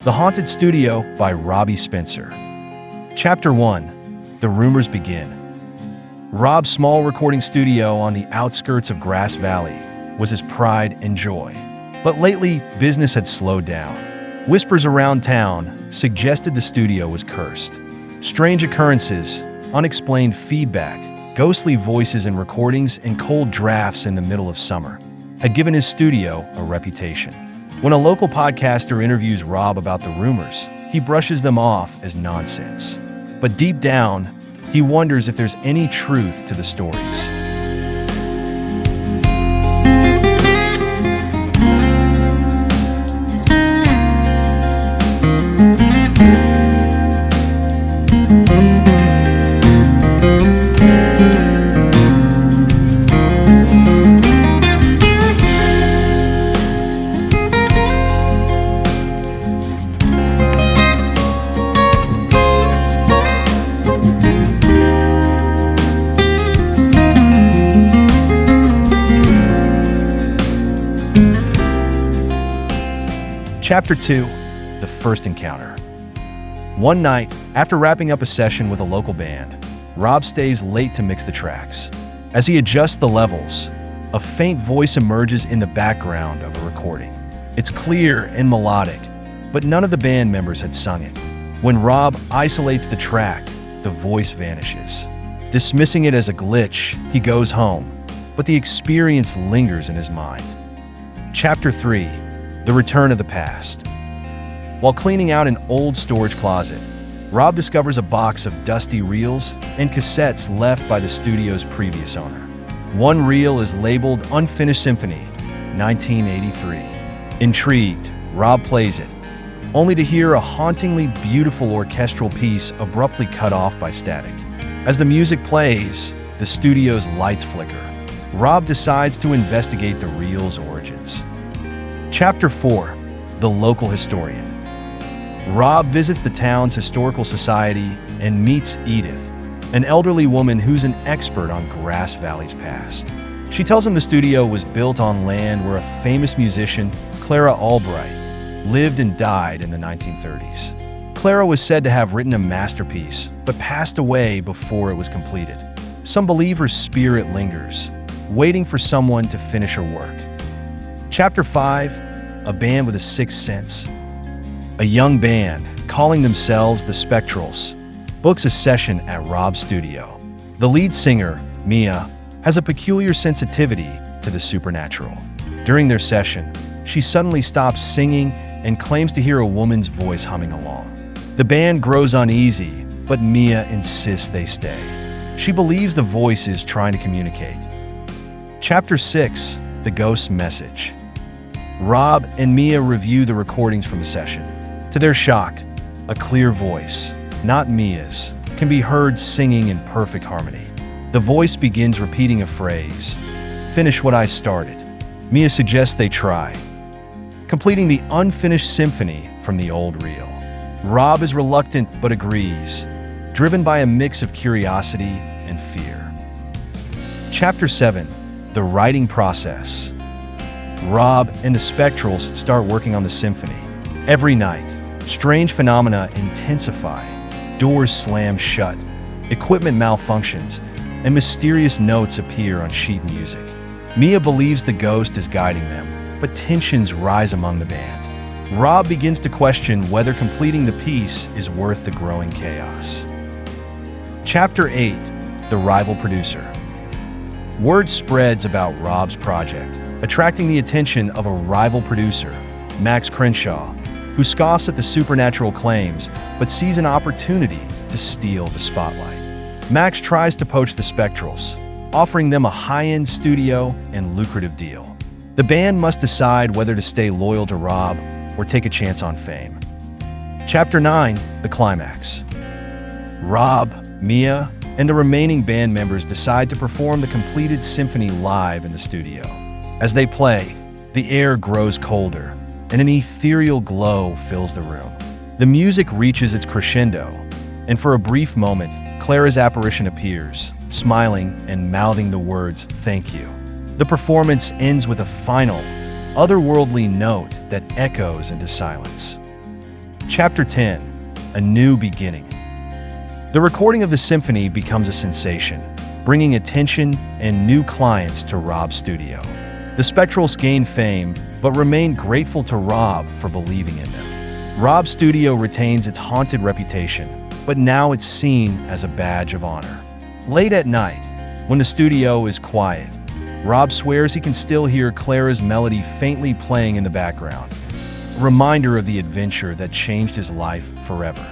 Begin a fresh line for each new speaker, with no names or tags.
The Haunted Studio by Robbi Spencer. Chapter 1. The Rumors Begin. Rob's small recording studio on the outskirts of Grass Valley was his pride and joy. But lately, business had slowed down. Whispers around town suggested the studio was cursed. Strange occurrences, unexplained feedback, ghostly voices in recordings, and cold drafts in the middle of summer had given his studio a reputation. When a local podcaster interviews Rob about the rumors, he brushes them off as nonsense. But deep down, he wonders if there's any truth to the stories. Chapter 2. The First Encounter. One night, after wrapping up a session with a local band, Rob stays late to mix the tracks. As he adjusts the levels, a faint voice emerges in the background of a recording. It's clear and melodic, but none of the band members had sung it. When Rob isolates the track, the voice vanishes. Dismissing it as a glitch, he goes home, but the experience lingers in his mind. Chapter 3. The Return of the Past. While cleaning out an old storage closet, Rob discovers a box of dusty reels and cassettes left by the studio's previous owner. One reel is labeled Unfinished Symphony, 1983. Intrigued, Rob plays it, only to hear a hauntingly beautiful orchestral piece abruptly cut off by static. As the music plays, the studio's lights flicker. Rob decides to investigate the reel's origins. Chapter 4. The Local Historian. Rob visits the town's historical society and meets Edith, an elderly woman who's an expert on Grass Valley's past. She tells him the studio was built on land where a famous musician, Clara Albright, lived and died in the 1930s. Clara was said to have written a masterpiece, but passed away before it was completed. Some believe her spirit lingers, waiting for someone to finish her work. Chapter 5. A Band with a Sixth Sense. A young band, calling themselves the Spectrals, books a session at Rob's studio. The lead singer, Mia, has a peculiar sensitivity to the supernatural. During their session, she suddenly stops singing and claims to hear a woman's voice humming along. The band grows uneasy, but Mia insists they stay. She believes the voice is trying to communicate. Chapter 6. The Ghost's Message. Rob and Mia review the recordings from the session. To their shock, a clear voice, not Mia's, can be heard singing in perfect harmony. The voice begins repeating a phrase, "Finish what I started." Mia suggests they try, completing the unfinished symphony from the old reel. Rob is reluctant but agrees, driven by a mix of curiosity and fear. Chapter 7. The Writing Process. Rob and the Spectrals start working on the symphony. Every night, strange phenomena intensify. Doors slam shut, equipment malfunctions, and mysterious notes appear on sheet music. Mia believes the ghost is guiding them, but tensions rise among the band. Rob begins to question whether completing the piece is worth the growing chaos. Chapter 8. The Rival Producer. Word spreads about Rob's project, attracting the attention of a rival producer, Max Crenshaw, who scoffs at the supernatural claims but sees an opportunity to steal the spotlight. Max tries to poach the Spectrals, offering them a high-end studio and lucrative deal. The band must decide whether to stay loyal to Rob or take a chance on fame. Chapter 9. The Climax. Rob, Mia, and the remaining band members decide to perform the completed symphony live in the studio. As they play, the air grows colder, and an ethereal glow fills the room. The music reaches its crescendo, and for a brief moment, Clara's apparition appears, smiling and mouthing the words, "Thank you." The performance ends with a final, otherworldly note that echoes into silence. Chapter 10: A New Beginning. The recording of the symphony becomes a sensation, bringing attention and new clients to Rob's studio. The Spectrals gain fame, but remain grateful to Rob for believing in them. Rob's studio retains its haunted reputation, but now it's seen as a badge of honor. Late at night, when the studio is quiet, Rob swears he can still hear Clara's melody faintly playing in the background, a reminder of the adventure that changed his life forever.